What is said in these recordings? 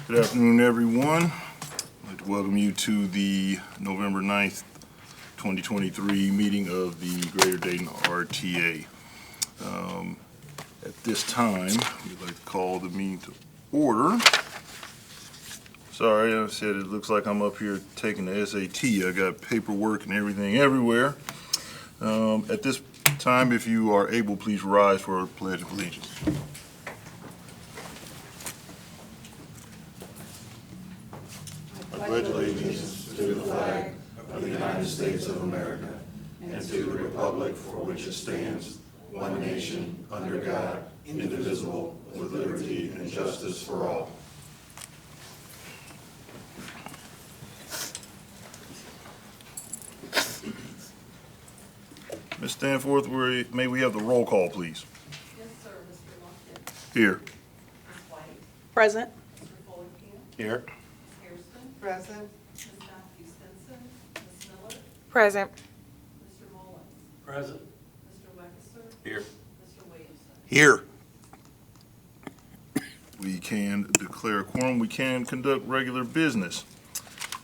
Good afternoon, everyone. I'd like to welcome you to the November 9th, 2023 meeting of the Greater Dayton RTA. At this time, we'd like to call the meeting to order. Sorry, I said it looks like I'm up here taking the SAT. I got paperwork and everything everywhere. At this time, if you are able, please rise for a pledge of allegiance. I pledge allegiance to the flag of the United States of America and to the republic for which it stands, one nation, under God, indivisible, with liberty and justice for all. Ms. Stanforth, may we have the roll call, please? Yes, sir. Mr. Lumpkin. Here. Ms. White. Present. Mr. Fulenkamp. Here. Ms. Hairston. Present. Ms. Matthew Stinson. Ms. Miller. Present. Mr. Mullins. Present. Mr. Wexler. Here. Mr. Williamson. Here. We can declare a quorum. We can conduct regular business.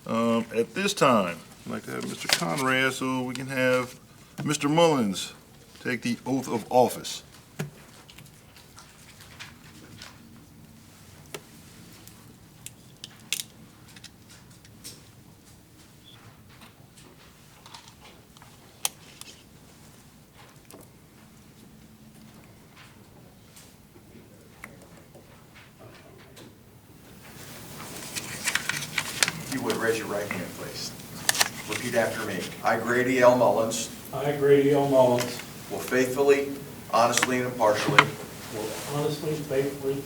At this time, I'd like to have Mr. Conrad so we can have Mr. Mullins take the oath of office. If you would raise your right hand, please. Repeat after me. I, Grady L. Mullins, I, Grady L. Mullins, will faithfully, honestly, and impartially will honestly, faithfully,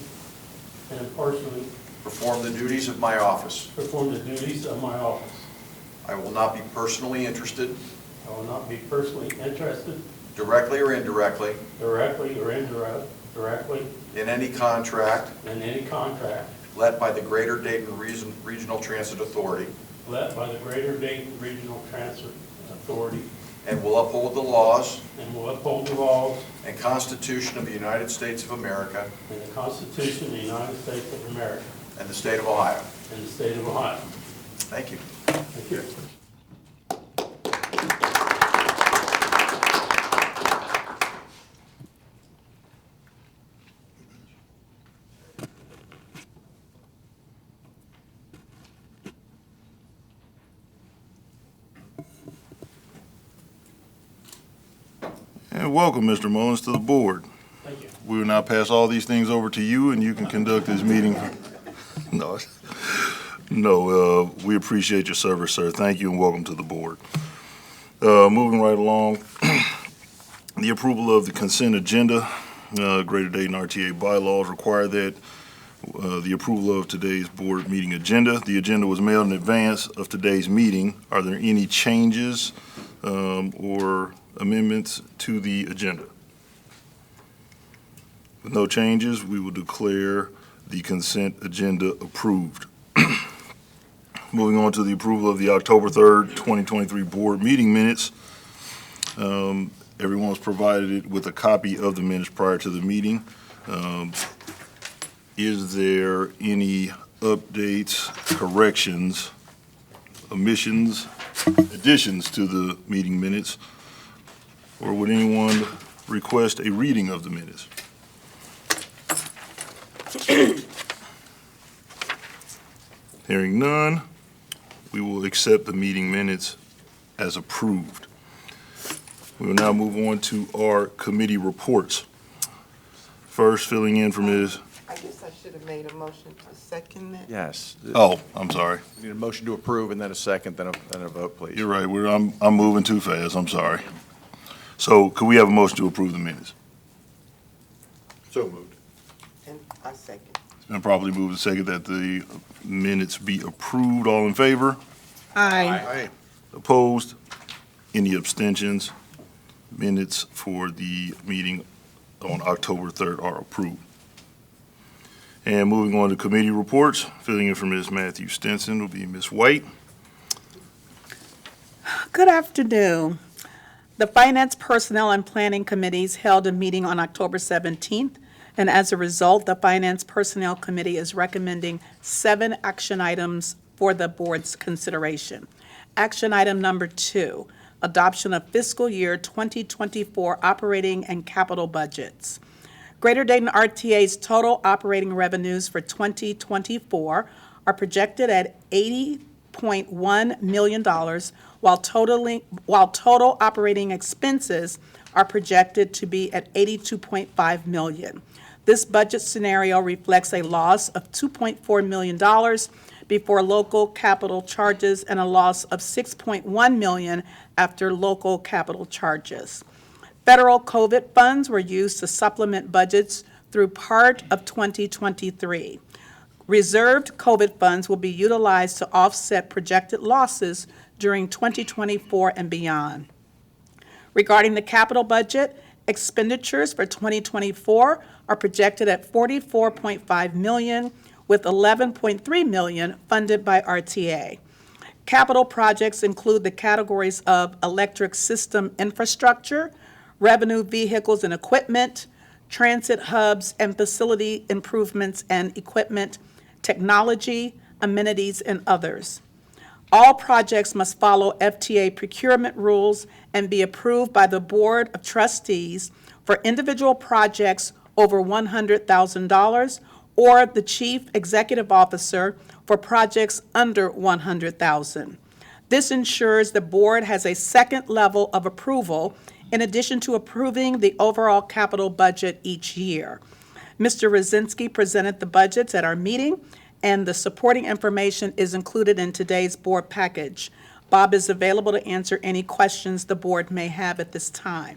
and impartially perform the duties of my office. perform the duties of my office. I will not be personally interested, I will not be personally interested, directly or indirectly, directly or indirectly, in any contract in any contract led by the Greater Dayton Regional Transit Authority, led by the Greater Dayton Regional Transit Authority, and will uphold the laws and will uphold the laws and Constitution of the United States of America and the Constitution of the United States of America and the state of Ohio. and the state of Ohio. Thank you. Thank you. And welcome, Mr. Mullins, to the board. Thank you. We will now pass all these things over to you, and you can conduct this meeting. No, we appreciate your service, sir. Thank you, and welcome to the board. Moving right along, the approval of the consent agenda. Greater Dayton RTA bylaws require that the approval of today's board meeting agenda. The agenda was mailed in advance of today's meeting. Are there any changes or amendments to the agenda? With no changes, we will declare the consent agenda approved. Moving on to the approval of the October 3rd, 2023 board meeting minutes. Everyone was provided with a copy of the minutes prior to the meeting. Is there any updates, corrections, omissions, additions to the meeting minutes? Or would anyone request a reading of the minutes? Hearing none, we will accept the meeting minutes as approved. We will now move on to our committee reports. First, filling in for Ms. I guess I should have made a motion to second that. Yes. Oh, I'm sorry. Need a motion to approve and then a second, then a vote, please. You're right. I'm moving too fast. I'm sorry. So could we have a motion to approve the minutes? So moved. And I second. It's been properly moved and seconded that the minutes be approved. All in favor? Aye. Opposed? Any abstentions? Minutes for the meeting on October 3rd are approved. And moving on to committee reports, filling in for Ms. Matthew Stinson will be Ms. White. Good afternoon. The Finance, Personnel, and Planning Committees held a meeting on October 17th And as a result, the Finance Personnel Committee is recommending 7 action items for the board's consideration. Action item number 2, adoption of fiscal year 2024 operating and capital budgets. Greater Dayton RTA's total operating revenues for 2024 are projected at $80.1 million, while total operating expenses are projected to be at $82.5 million. This budget scenario reflects a loss of $2.4 million before local capital charges and a loss of $6.1 million after local capital charges. Federal COVID funds were used to supplement budgets through part of 2023. Reserved COVID funds will be utilized to offset projected losses during 2024 and beyond. Regarding the capital budget, expenditures for 2024 are projected at $44.5 million, with $11.3 million funded by RTA. Capital projects include the categories of electric system infrastructure, revenue vehicles and equipment, transit hubs and facility improvements and equipment, technology, amenities, and others. All projects must follow FTA procurement rules and be approved by the Board of Trustees for individual projects over $100,000 or the Chief Executive Officer for projects under $100,000. This ensures the board has a second level of approval in addition to approving the overall capital budget each year. Mr. Rosinski presented the budgets at our meeting, and the supporting information is included in today's board package. Bob is available to answer any questions the board may have at this time.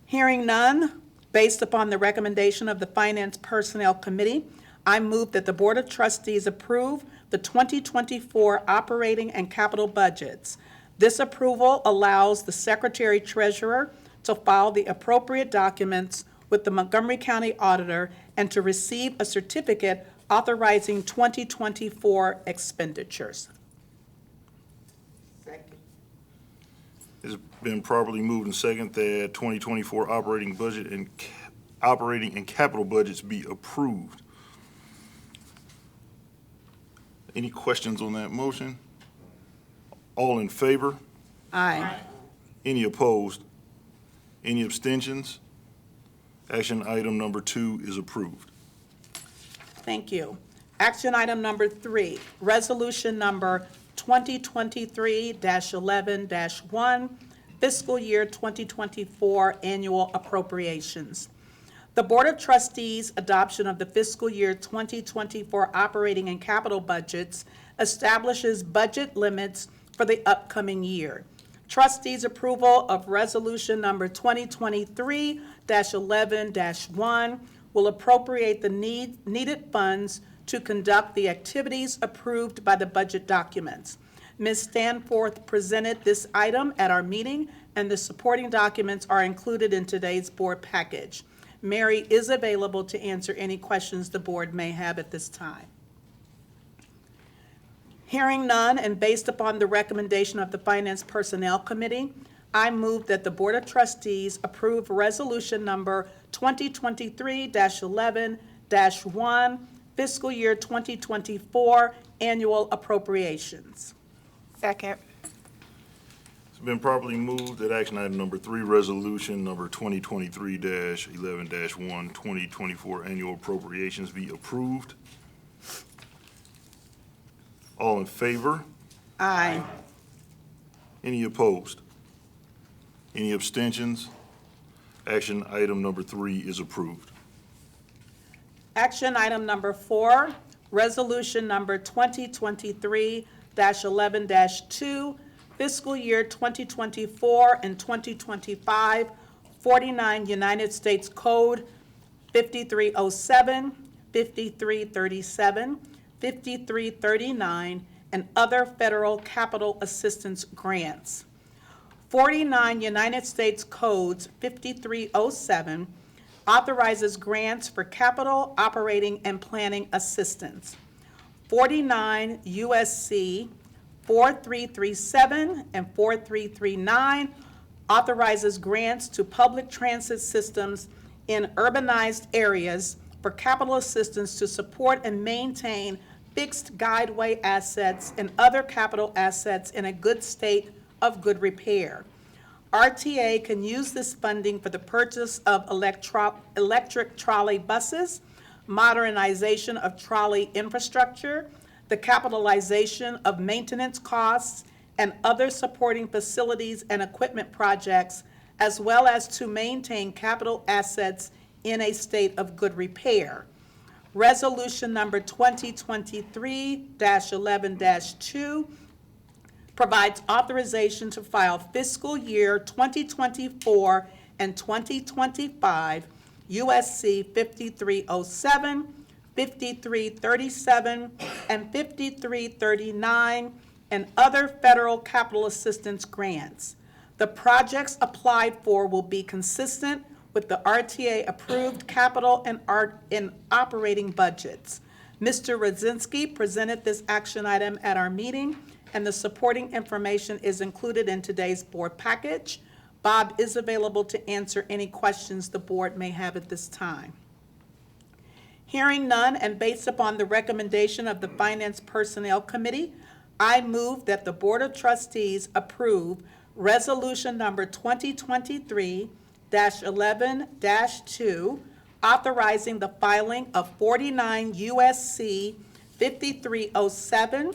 Hearing none, based upon the recommendation of the Finance Personnel Committee, I move that the Board of Trustees approve the 2024 operating and capital budgets. This approval allows the Secretary-Treasurer to file the appropriate documents with the Montgomery County Auditor and to receive a certificate authorizing 2024 expenditures. Second. It's been properly moved and second that 2024 operating budget and operating and capital budgets be approved. Any questions on that motion? All in favor? Aye. Any opposed? Any abstentions? Action item number 2 is approved. Thank you. Action item number 3, resolution number 2023-11-1, fiscal year 2024 annual appropriations. The Board of Trustees' adoption of the fiscal year 2024 operating and capital budgets establishes budget limits for the upcoming year. Trustees' approval of resolution number 2023-11-1 will appropriate the needed funds to conduct the activities approved by the budget documents. Ms. Stanforth presented this item at our meeting, and the supporting documents are included in today's board package. Mary is available to answer any questions the board may have at this time. Hearing none, and based upon the recommendation of the Finance Personnel Committee, I move that the Board of Trustees approve resolution number 2023-11-1, fiscal year 2024 annual appropriations. Second. It's been properly moved that action item number 3, resolution number 2023-11-1, 2024 annual appropriations be approved. All in favor? Aye. Any opposed? Any abstentions? Action item number 3 is approved. Action item number 4, resolution number 2023-11-2, fiscal year 2024 and 2025, 49 United States Code 5307, 5337, 5339, and other federal capital assistance grants. 49 United States Codes 5307 authorizes grants for capital, operating, and planning assistance. 49 USC 4337 and 4339 authorizes grants to public transit systems in urbanized areas for capital assistance to support and maintain fixed guideway assets and other capital assets in a good state of good repair. RTA can use this funding for the purchase of electric trolley buses, modernization of trolley infrastructure, the capitalization of maintenance costs, and other supporting facilities and equipment projects, as well as to maintain capital assets in a state of good repair. Resolution number 2023-11-2 provides authorization to file fiscal year 2024 and 2025 USC 5307, 5337, and 5339, and other federal capital assistance grants. The projects applied for will be consistent with the RTA-approved capital and operating budgets. Mr. Radzinski presented this action item at our meeting, and the supporting information is included in today's board package. Bob is available to answer any questions the board may have at this time. Hearing none, and based upon the recommendation of the Finance Personnel Committee, I move that the Board of Trustees approve Resolution number 2023-11-2, authorizing the filing of 49 USC 5307,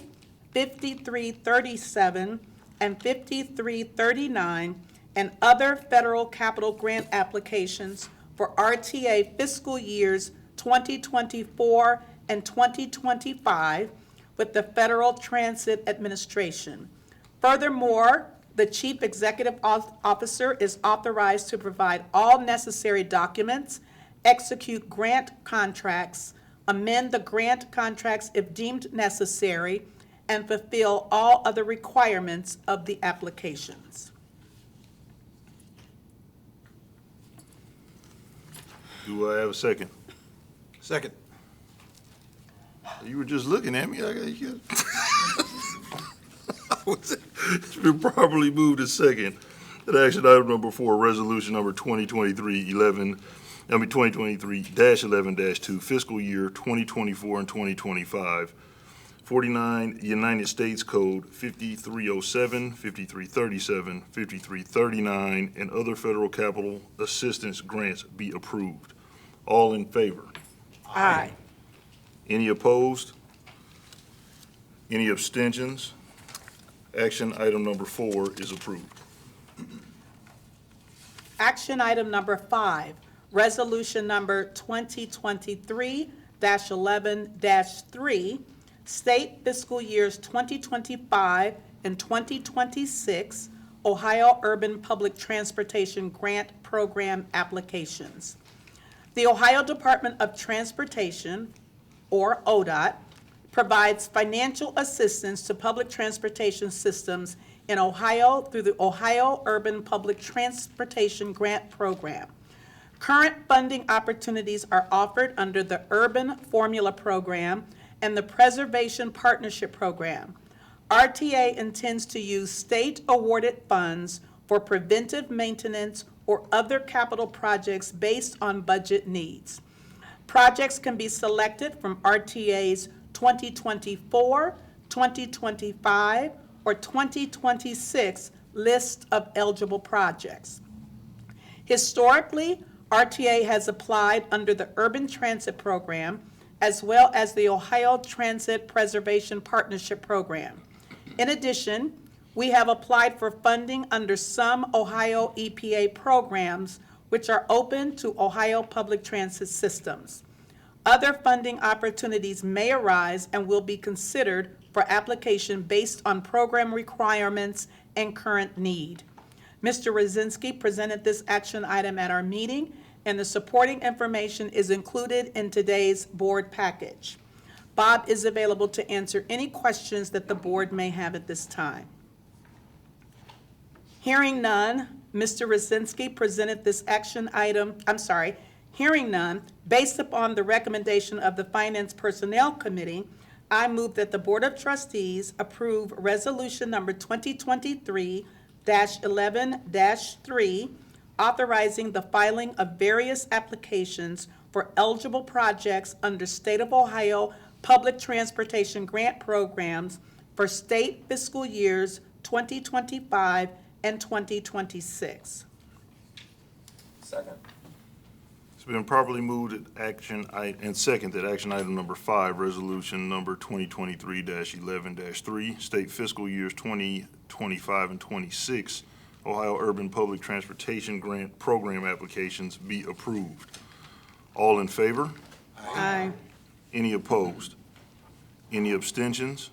5337, and 5339, and other federal capital grant applications for RTA fiscal years 2024 and 2025 with the Federal Transit Administration. Furthermore, the Chief Executive Officer is authorized to provide all necessary documents, execute grant contracts, amend the grant contracts if deemed necessary, and fulfill all other requirements of the applications. Do I have a second? Second. You were just looking at me. It's been properly moved to second. That action item number 4, resolution number 2023-11-2, fiscal year 2024 and 2025, 49 United States Code 5307, 5337, 5339, and other federal capital assistance grants be approved. All in favor? Aye. Any opposed? Any abstentions? Action item number 4 is approved. Action item number 5, resolution number 2023-11-3, state fiscal years 2025 and 2026 Ohio Urban Public Transportation Grant Program applications. The Ohio Department of Transportation, or ODOT, provides financial assistance to public transportation systems in Ohio through the Ohio Urban Public Transportation Grant Program. Current funding opportunities are offered under the Urban Formula Program and the Preservation Partnership Program. RTA intends to use state-awarded funds for preventive maintenance or other capital projects based on budget needs. Projects can be selected from RTA's 2024, 2025, or 2026 list of eligible projects. Historically, RTA has applied under the Urban Transit Program as well as the Ohio Transit Preservation Partnership Program. In addition, we have applied for funding under some Ohio EPA programs which are open to Ohio public transit systems. Other funding opportunities may arise and will be considered for application based on program requirements and current need. Mr. Radzinski presented this action item at our meeting, and the supporting information is included in today's board package. Bob is available to answer any questions that the board may have at this time. Hearing none, Mr. Radzinski presented this action item, hearing none, based upon the recommendation of the Finance Personnel Committee, I move that the Board of Trustees approve Resolution number 2023-11-3, authorizing the filing of various applications for eligible projects under State of Ohio Public Transportation Grant Programs for state fiscal years 2025 and 2026. Second. It's been properly moved and second that action item number 5, resolution number 2023-11-3, state fiscal years 2025 and 26, Ohio Urban Public Transportation Grant Program applications be approved. All in favor? Aye. Any opposed? Any abstentions?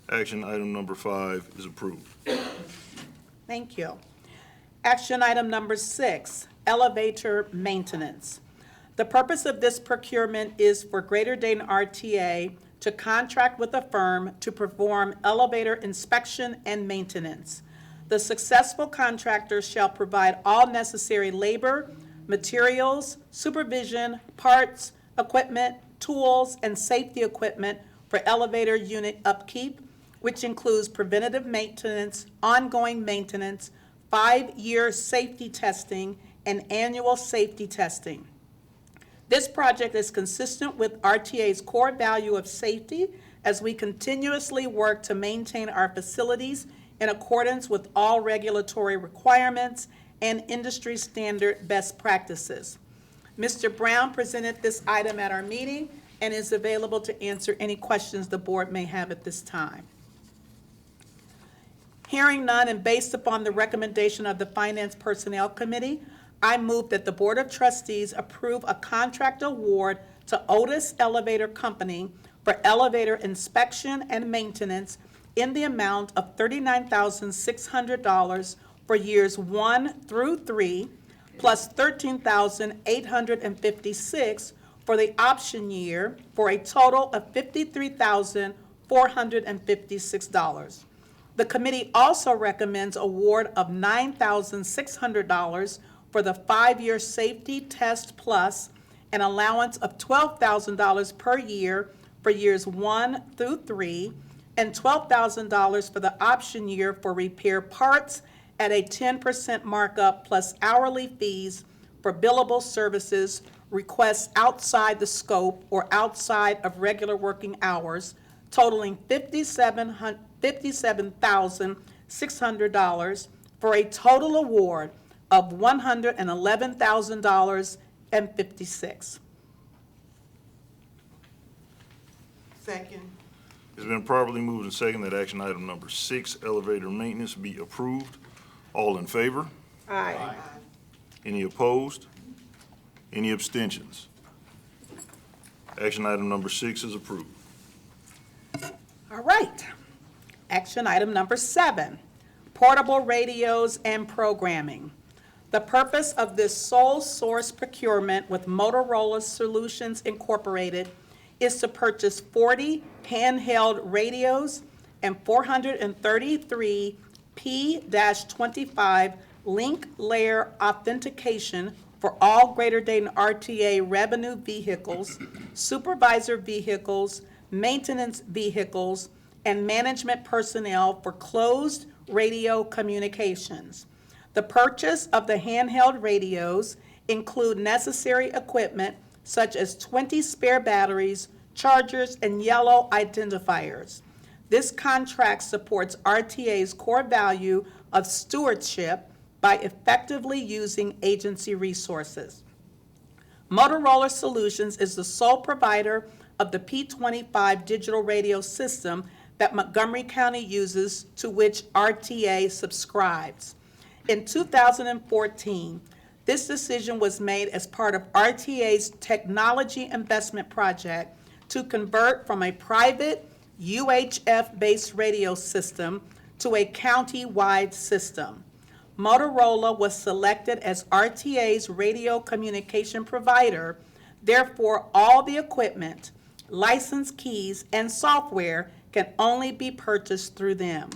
Action item number 5 is approved. Thank you. Action item number 6, elevator maintenance. The purpose of this procurement is for Greater Dayton RTA to contract with a firm to perform elevator inspection and maintenance. The successful contractor shall provide all necessary labor, materials, supervision, parts, equipment, tools, and safety equipment for elevator unit upkeep, which includes preventative maintenance, ongoing maintenance, 5-year safety testing, and annual safety testing. This project is consistent with RTA's core value of safety as we continuously work to maintain our facilities in accordance with all regulatory requirements and industry standard best practices. Mr. Brown presented this item at our meeting and is available to answer any questions the board may have at this time. Hearing none and based upon the recommendation of the Finance Personnel Committee, I move that the Board of Trustees approve a contract award to Otis Elevator Company for elevator inspection and maintenance in the amount of $39,600 for years 1 through 3, plus $13,856 for the option year, for a total of $53,456. The committee also recommends award of $9,600 for the 5-year safety test plus an allowance of $12,000 per year for years 1 through 3, and $12,000 for the option year for repair parts at a 10% markup plus hourly fees for billable services, requests outside the scope or outside of regular working hours, totaling $57,600 for a total award of $111,000.56. Second. It's been properly moved and second that action item number 6, elevator maintenance, be approved. All in favor? Aye. Any opposed? Any abstentions? Action item number 6 is approved. All right. Action item number 7, portable radios and programming. The purpose of this sole source procurement with Motorola Solutions Incorporated is to purchase 40 handheld radios and 433 P-25 link layer authentication for all Greater Dayton RTA revenue vehicles, supervisor vehicles, maintenance vehicles, and management personnel for closed radio communications. The purchase of the handheld radios include necessary equipment such as 20 spare batteries, chargers, and yellow identifiers. This contract supports RTA's core value of stewardship by effectively using agency resources. Motorola Solutions is the sole provider of the P25 digital radio system that Montgomery County uses, to which RTA subscribes. In 2014, this decision was made as part of RTA's technology investment project to convert from a private UHF-based radio system to a county-wide system. Motorola was selected as RTA's radio communication provider. Therefore, all the equipment, license keys, and software can only be purchased through them.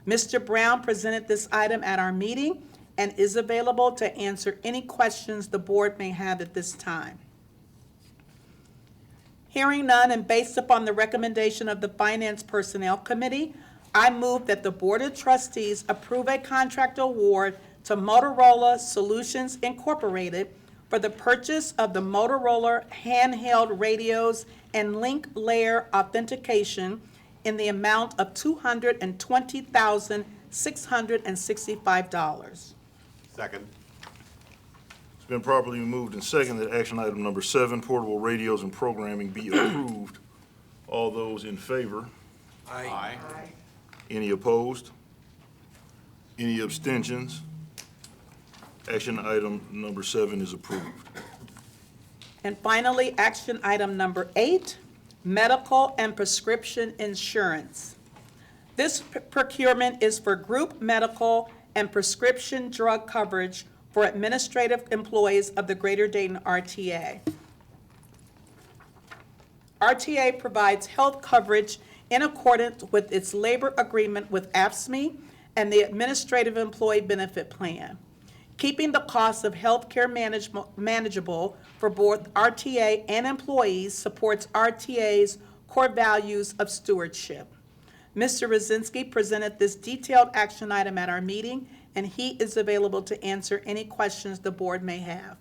Mr. Brown presented this item at our meeting and is available to answer any questions the board may have at this time. Hearing none and based upon the recommendation of the Finance Personnel Committee, I move that the Board of Trustees approve a contract award to Motorola Solutions Incorporated for the purchase of the Motorola handheld radios and link layer authentication in the amount of $220,665. Second. It's been properly moved and seconded that action item number 7, portable radios and programming, be approved. All those in favor? Aye. Any opposed? Any abstentions? Action item number 7 is approved. And finally, action item number 8, medical and prescription insurance. This procurement is for group medical and prescription drug coverage for administrative employees of the Greater Dayton RTA. RTA provides health coverage in accordance with its labor agreement with AFSCME and the Administrative Employee Benefit Plan, keeping the cost of health care manageable for both RTA and employees supports RTA's core values of stewardship. Mr. Rosinski presented this detailed action item at our meeting, and he is available to answer any questions the board may have.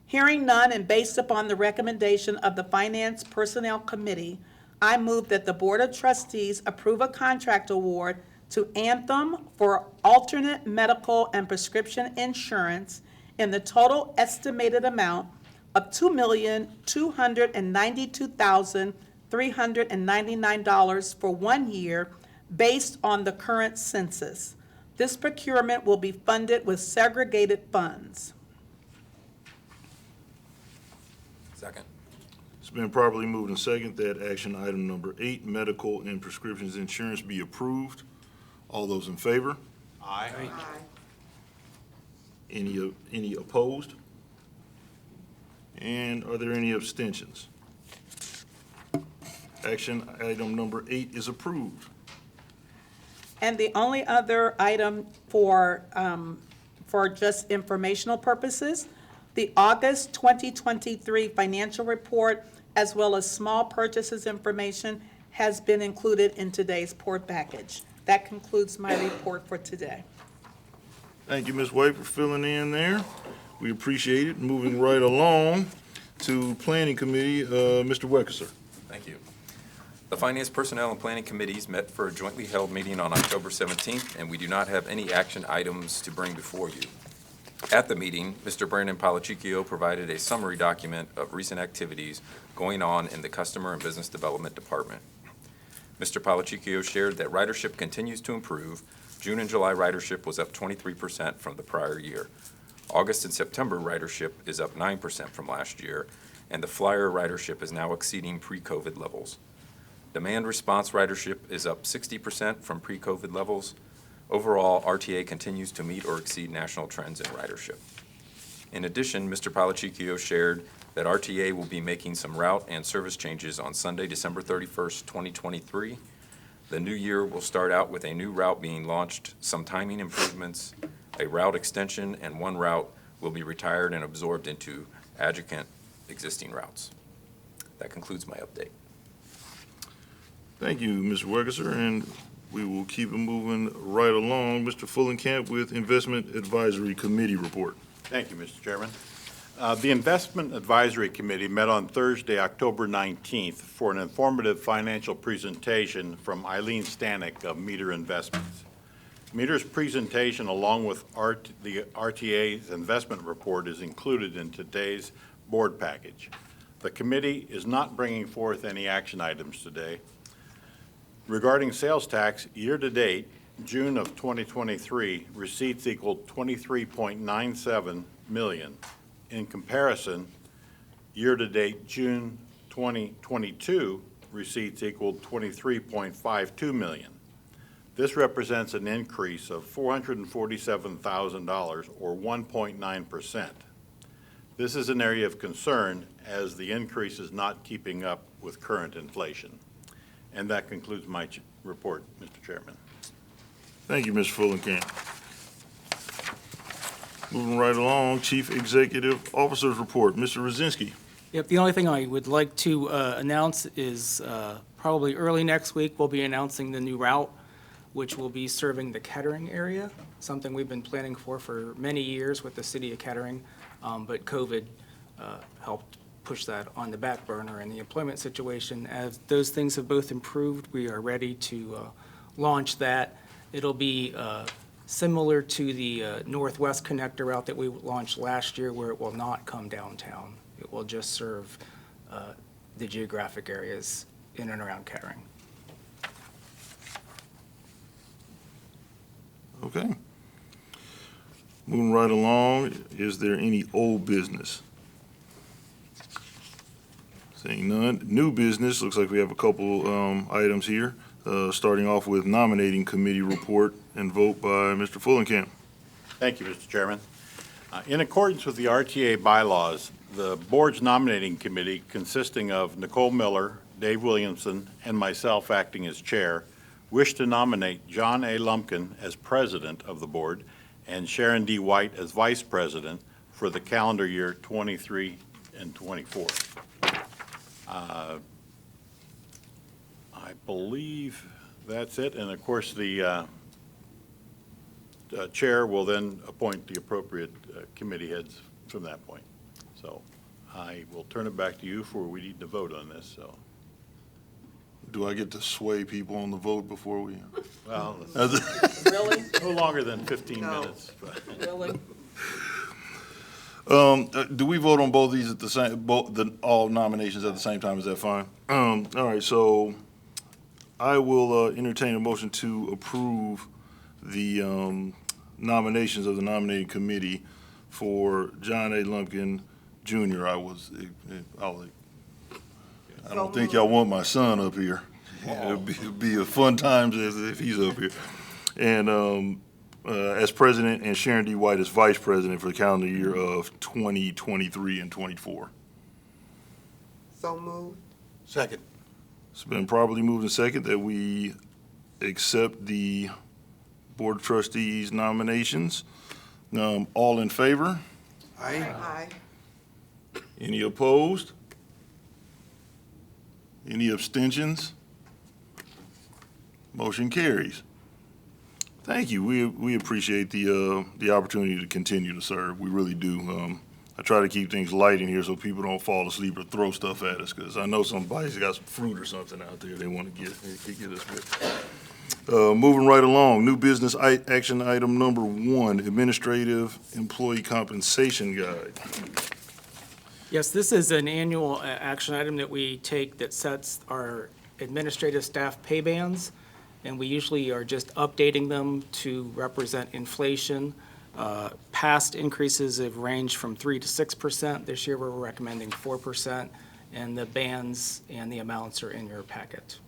Hearing none and based upon the recommendation of the Finance Personnel Committee, I move that the Board of Trustees approve a contract award to Anthem for alternate medical and prescription insurance in the total estimated amount of $2,292,399 for 1 year based on the current census. This procurement will be funded with segregated funds. Second. It's been properly moved and seconded that action item number 8, medical and prescriptions insurance, be approved. All those in favor? Aye. Any opposed? And are there any abstentions? Action item number 8 is approved. And the only other item for just informational purposes, the August 2023 financial report, as well as small purchases information, has been included in today's board package. That concludes my report for today. Thank you, Ms. White, for filling in there. We appreciate it. Moving right along to Planning Committee, Mr. Weckerser. Thank you. The Finance, Personnel, and Planning Committees met for a jointly held meeting on October 17th, and we do not have any action items to bring before you. At the meeting, Mr. Brandon Palachicchio provided a summary document of recent activities going on in the Customer and Business Development Department. Mr. Palachicchio shared that ridership continues to improve. June and July ridership was up 23% from the prior year. August and September ridership is up 9% from last year, and the flyer ridership is now exceeding pre-COVID levels. Demand response ridership is up 60% from pre-COVID levels. Overall, RTA continues to meet or exceed national trends in ridership. In addition, Mr. Palachicchio shared that RTA will be making some route and service changes on Sunday, December 31st, 2023. The new year will start out with a new route being launched, some timing improvements, a route extension, and one route will be retired and absorbed into adjacent existing routes. That concludes my update. Thank you, Mr. Weckerser, and we will keep it moving right along. Mr. Fullenkamp with Investment Advisory Committee report. Thank you, Mr. Chairman. The Investment Advisory Committee met on Thursday, October 19th for an informative financial presentation from Eileen Stanek of Meter Investments. Meter's presentation, along with the RTA's investment report, is included in today's board package. The committee is not bringing forth any action items today. Regarding sales tax, year-to-date, June of 2023, receipts equaled $23.97 million. In comparison, year-to-date, June 2022, receipts equaled $23.52 million. This represents an increase of $447,000, or 1.9%. This is an area of concern as the increase is not keeping up with current inflation. And that concludes my report, Mr. Chairman. Thank you, Mr. Fullenkamp. Moving right along, Chief Executive Officer's report. Mr. Rosinski. Yep, the only thing I would like to announce is probably early next week, we'll be announcing the new route. which will be serving the Kettering area, something we've been planning for many years with the city of Kettering, but COVID helped push that on the back burner in the employment situation. As those things have both improved, we are ready to launch that. It'll be similar to the Northwest Connector route that we launched last year, where it will not come downtown. It will just serve the geographic areas in and around Kettering. Okay. Moving right along, is there any old business? Seeing none. New business, looks like we have a couple items here, starting off with nominating committee report and vote by Mr. Fullenkamp. Thank you, Mr. Chairman. In accordance with the RTA bylaws, the board's nominating committee, consisting of Nicole Miller, Dave Williamson, and myself acting as chair, wish to nominate John A. Lumpkin as president of the board and Sharon D. White as vice president for the calendar year 23 and 24. I believe that's it, and of course, the chair will then appoint the appropriate committee heads from that point. So I will turn it back to you for we need to vote on this, so. Do I get to sway people on the vote before we? Well, Really? no longer than 15 No. minutes. But. Really? Do we vote on both these at the same, all nominations at the same time? Is that fine? All right, so I will entertain a motion to approve the nominations of the nominating committee for John A. Lumpkin Jr. I don't think y'all want my son up here. It'd be a fun time if he's up here. And as president, and Sharon D. White as vice president for the calendar year of 2023 and 24. So moved. Second. It's been properly moved and second that we accept the Board of Trustees nominations. All in favor? Aye. Any opposed? Any abstentions? Motion carries. Thank you. We appreciate the opportunity to continue to serve. We really do. I try to keep things light in here so people don't fall asleep or throw stuff at us, because I know somebody's got some fruit or something out there they want to get us with. Moving right along, new business action item number 1, administrative employee compensation guide. Yes, this is an annual action item that we take that sets our administrative staff pay bands, and we usually are just updating them to represent inflation. Past increases have ranged from 3% to 6%. This year, we're recommending 4%, and the bands and the amounts are in your packet.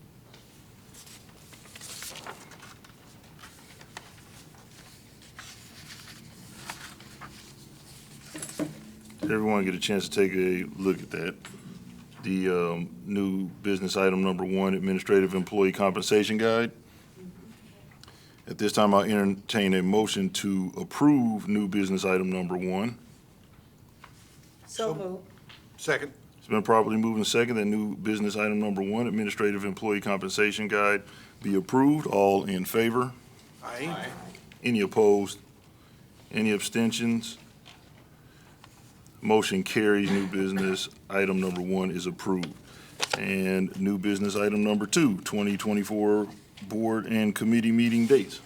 Everyone get a chance to take a look at that. The new business item number 1, administrative employee compensation guide. At this time, I'll entertain a motion to approve new business item number 1. So moved. Second. It's been properly moved and second that new business item number 1, administrative employee compensation guide, be approved. All in favor? Aye. Any opposed? Any abstentions? Motion carries. New business item number 1 is approved. And new business item number 2, 2024 board and committee meeting dates.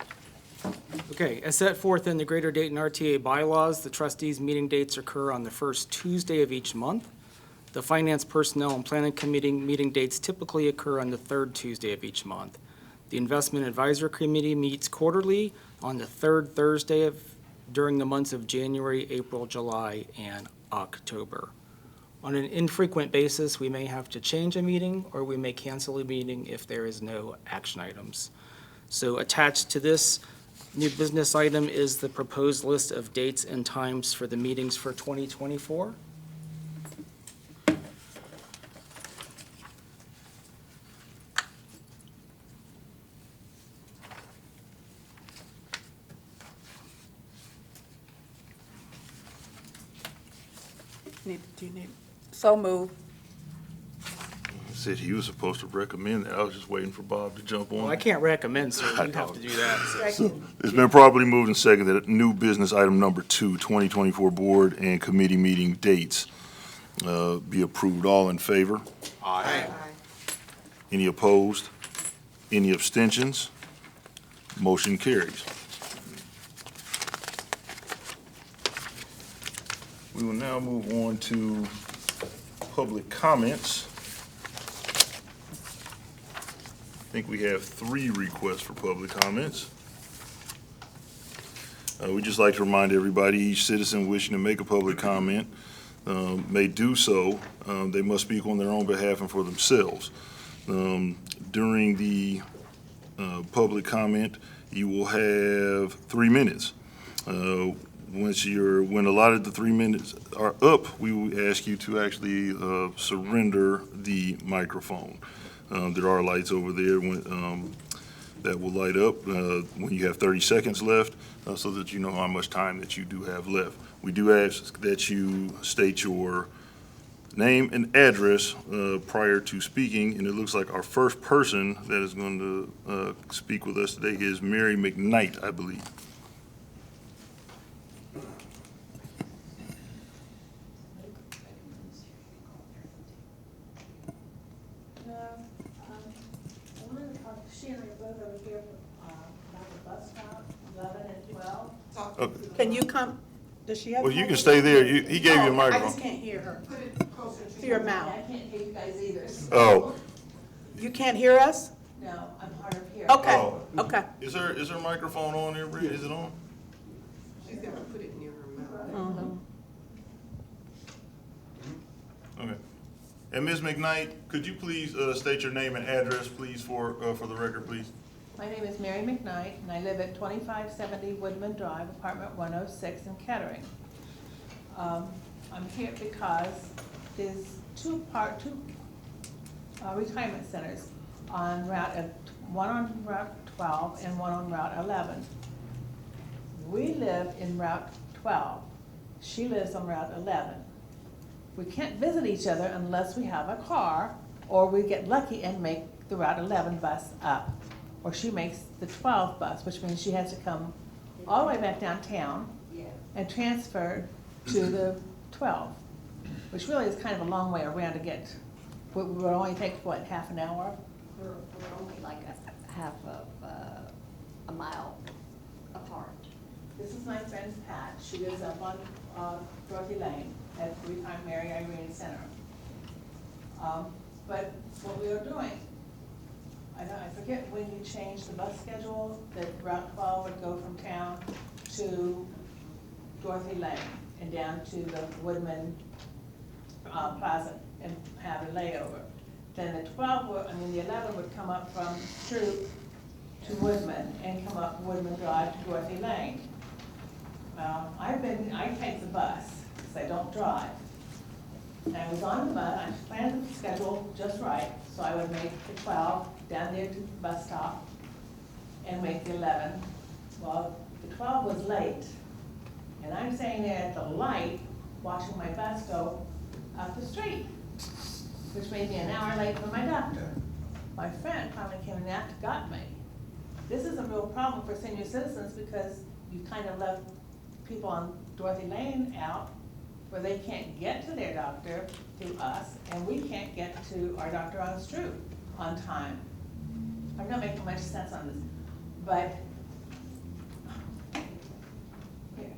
Okay, as set forth in the Greater Dayton RTA bylaws, the trustees' meeting dates occur on the first Tuesday of each month. The Finance, Personnel, and Planning Committee meeting dates typically occur on the third Tuesday of each month. The Investment Advisory Committee meets quarterly on the third Thursday during the months of January, April, July, and October. On an infrequent basis, we may have to change a meeting, or we may cancel a meeting if there is no action items. So attached to this new business item is the proposed list of dates and times for the meetings for 2024. Do you need? So moved. said he was supposed to recommend that. I was just waiting for Bob to jump on. Well, I can't recommend, sir. You have to do that. So, it's been properly moved and seconded that new business item number 2, 2024 board and committee meeting dates be approved. All in favor? Aye. Any opposed? Any abstentions? Motion carries. We will now move on to public comments. I think we have 3 requests for public comments. We'd just like to remind everybody, each citizen wishing to make a public comment may do so. They must speak on their own behalf and for themselves. During the public comment, you will have 3 minutes. When allotted the 3 minutes are up, we will ask you to actually surrender the microphone. There are lights over there that will light up when you have 30 seconds left, so that you know how much time that you do have left. We do ask that you state your name and address prior to speaking, and it looks like our first person that is going to speak with us today is Mary McKnight, I believe. She and I are both over here by the bus stop, 11 and 12. Okay. Can you come, does she have? Well, you can stay there. He gave you a I just microphone. can't hear her. Put it closer To your mouth. I can't hear you guys either. Oh, You can't hear us? No, I'm hard of hearing. Okay, Oh. okay. is her microphone on there, Bree? Is it on? She's gonna put it near her mouth. Okay. And Ms. McKnight, could you please state your name and address, please, for the record, please? My name is Mary McKnight, and I live at 2570 Woodman Drive, apartment 106 in Kettering. I'm here because there's two retirement centers on one on Route 12 and one on Route 11. We live in Route 12. She lives on Route 11. We can't visit each other unless we have a car, or we get lucky and make the Route 11 bus up. Or she makes the 12 bus, which means she has to come all the way back downtown and transfer to the 12, which really is kind of a long way around to get. It would only take, what, half an hour? We're only like a half of a mile apart. This is my friend Pat. She lives up on Dorothy Lane at the Retired Mary Irene Center. But what we are doing, I forget when you changed the bus schedule, that Route 12 would go from town to Dorothy Lane and down to the Woodman Plaza and have a layover. Then the 11 would come up from Stroop to Woodman and come up Woodman Drive to Dorothy Lane. I take the bus, because I don't drive. And I was on the bus, I planned the schedule just right, so I would make the 12 down there to the bus stop and make the 11. Well, the 12 was late, and I'm sitting there at the light, watching my bus go up the street, which made me an hour late for my doctor. My friend finally came and got me. This is a real problem for senior citizens because you kind of left people on Dorothy Lane out where they can't get to their doctor through us, and we can't get to our doctor on Stroop on time. I'm not making much sense on this, but here.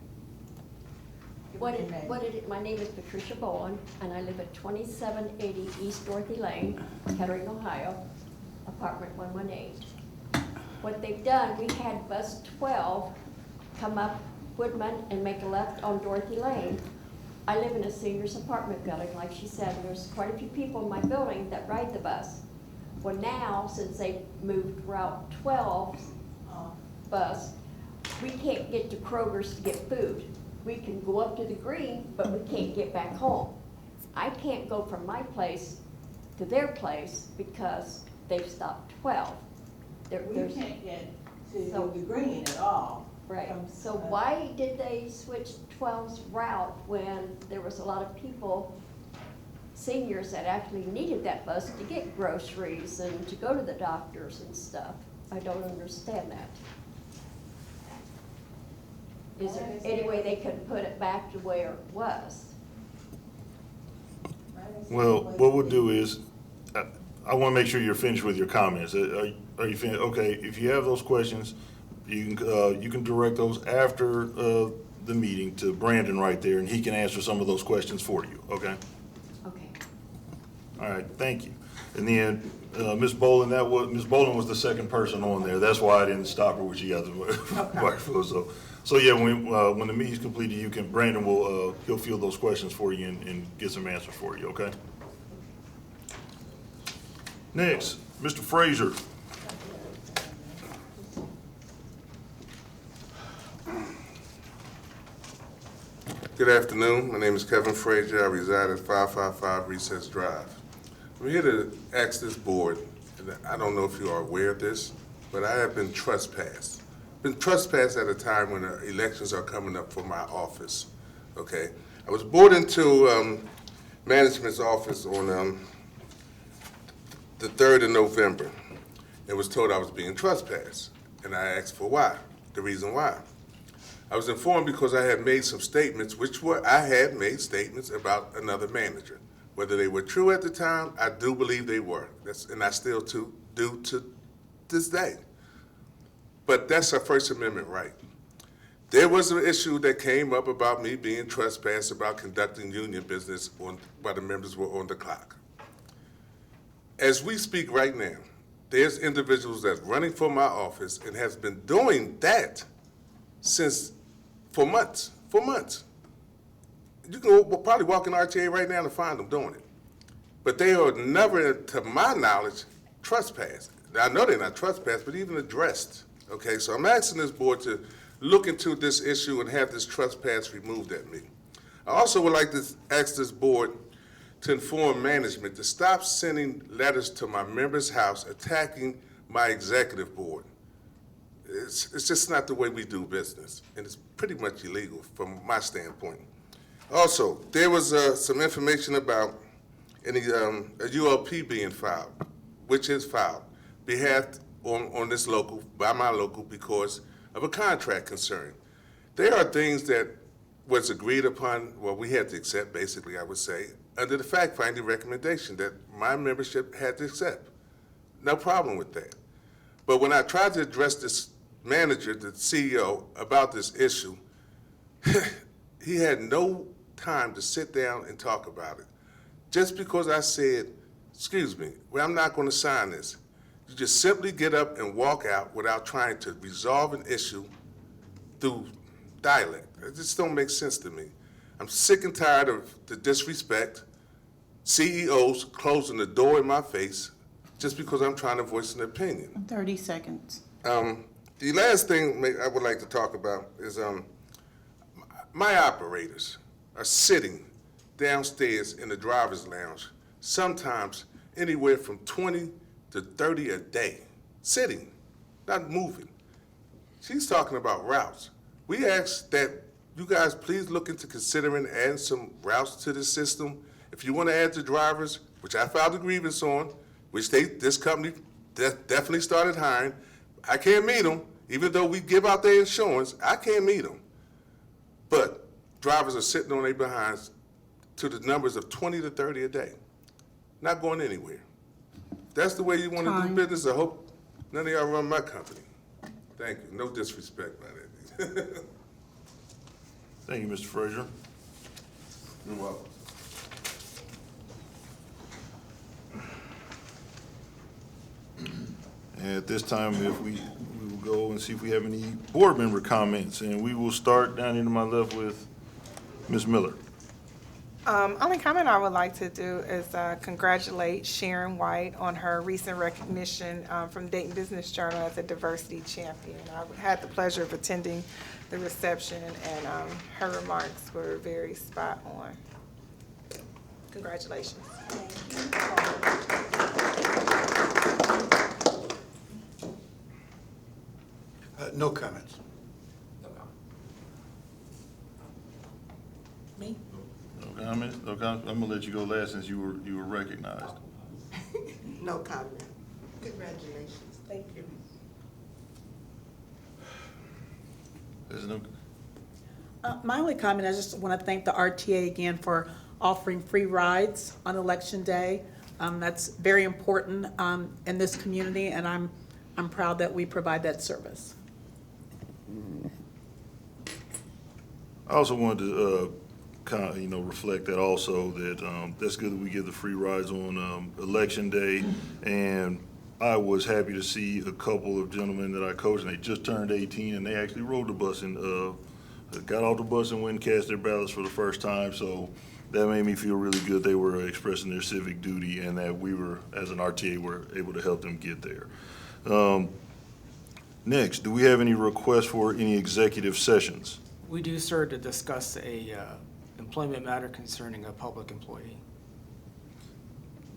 My name is Patricia Bowen, and I live at 2780 East Dorothy Lane, Kettering, Ohio, apartment 118. What they've done, we had bus 12 come up Woodman and make a left on Dorothy Lane. I live in a seniors apartment building, like she said, and there's quite a few people in my building that ride the bus. Well, now, since they moved Route 12's bus, we can't get to Kroger's to get food. We can go up to the green, but we can't get back home. I can't go from my place to their place because they've stopped 12. We can't get to So- the green at all. Right, From, so why did they switch 12's route when there was a lot of people seniors that actually needed that bus to get groceries and to go to the doctors and stuff. I don't understand that. Is there any way they could put it back to where it was? Well, what we'll do is, I want to make sure you're finished with your comments. Are you finished? Okay, if you have those questions, you can direct those after the meeting to Brandon right there, and he can answer some of those questions for you, okay? Okay. All right, thank you. And then, Ms. Boland, Ms. Boland was the second person on there. That's why I didn't stop her when she got the microphone. So yeah, when the meeting's completed, Brandon will, he'll field those questions for you and get some answers for you, okay? Next, Mr. Frazier. Good afternoon. My name is Kevin Frazier. I reside at 555 Recess Drive. I'm here to ask this board, and I don't know if you are aware of this, but I have been trespassed. Been trespassed at a time when the elections are coming up for my office, okay? I was brought into management's office on the 3rd of November and was told I was being trespassed. And I asked for why, the reason why. I was informed because I had made some statements, I had made statements about another manager. Whether they were true at the time, I do believe they were, and I still do to this day. But that's a First Amendment right. There was an issue that came up about me being trespassed about conducting union business while the members were on the clock. As we speak right now, there's individuals that's running for my office and has been doing that for months. You can probably walk in RTA right now and find them doing it. But they are never, to my knowledge, trespassed. I know they're not trespassed, but even addressed. Okay, so I'm asking this board to look into this issue and have this trespass removed at me. I also would like to ask this board to inform management to stop sending letters to my members' house attacking my executive board. It's just not the way we do business, and it's pretty much illegal from my standpoint. Also, there was some information about a ULP being filed, which is filed, on this local, by my local, because of a contract concern. There are things that was agreed upon, well, we had to accept, basically, I would say, under the fact-finding recommendation that my membership had to accept. No problem with that. But when I tried to address this manager, the CEO, about this issue, he had no time to sit down and talk about it. Just because I said, excuse me, well, I'm not going to sign this. You just simply get up and walk out without trying to resolve an issue through dialect. It just don't make sense to me. I'm sick and tired of the disrespect, CEOs closing the door in my face just because I'm trying to voice an opinion. 30 seconds. The last thing I would like to talk about is my operators are sitting downstairs in the driver's lounge, sometimes anywhere from 20 to 30 a day, sitting, not moving. She's talking about routes. We ask that you guys please look into considering adding some routes to the system. If you want to add the drivers, which I filed a grievance on, which this company definitely started hiring, I can't meet them, even though we give out their insurance, I can't meet them. But drivers are sitting on their behinds to the numbers of 20 to 30 a day, not going anywhere. If that's the way you want to do business, I hope none of y'all run my company. Thank you. No disrespect by that. Thank you, Mr. Frazier. You're welcome. At this time, if we will go and see if we have any board member comments, and we will start down here to my left with Ms. Miller. Only comment I would like to do is congratulate Sharon White on her recent recognition from Dayton Business Journal as a diversity champion. I had the pleasure of attending the reception, and her remarks were very spot on. Congratulations. No comments. Me? No comments? No comments? I'm gonna let you go last since you were recognized. No comment. Congratulations. Thank you. There's no, My only comment, I just want to thank the RTA again for offering free rides on Election Day. That's very important in this community, and I'm proud that we provide that service. I also wanted to kind of, reflect that also, that that's good that we give the free rides on Election Day. And I was happy to see a couple of gentlemen that I coached, and they just turned 18, and they actually rode the bus and got off the bus and went and cast their ballots for the first time. So that made me feel really good. They were expressing their civic duty, and that we were, as an RTA, were able to help them get there. Next, do we have any requests for any executive sessions? We do, sir, to discuss a employment matter concerning a public employee.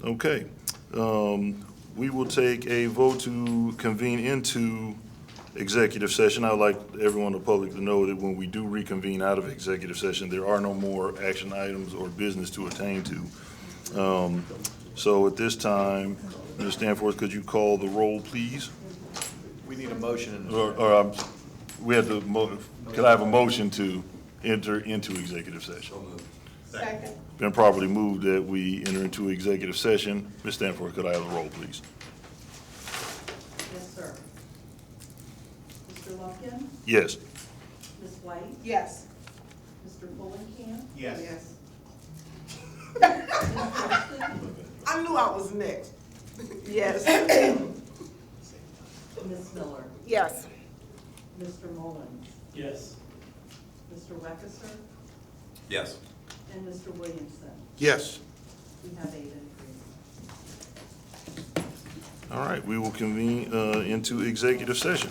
Okay. We will take a vote to convene into executive session. I'd like everyone in the public to know that when we do reconvene out of executive session, there are no more action items or business to attain to. So at this time, Ms. Stanforth, could you call the roll, please? We need a motion. We have to, could I have a motion to enter into executive session? Second. Been properly moved that we enter into executive session. Ms. Stanford, could I have the roll, please? Yes, sir. Mr. Lumpkin? Yes. Ms. White? Yes. Mr. Fulenkamp? Yes. Ms. Wilson? I knew I was next. Yes. Ms. Miller? Yes. Mr. Mullins? Yes. Mr. Weckeser? Yes. And Mr. Williamson? Yes. We have 8 and 3. All right, we will convene into executive session.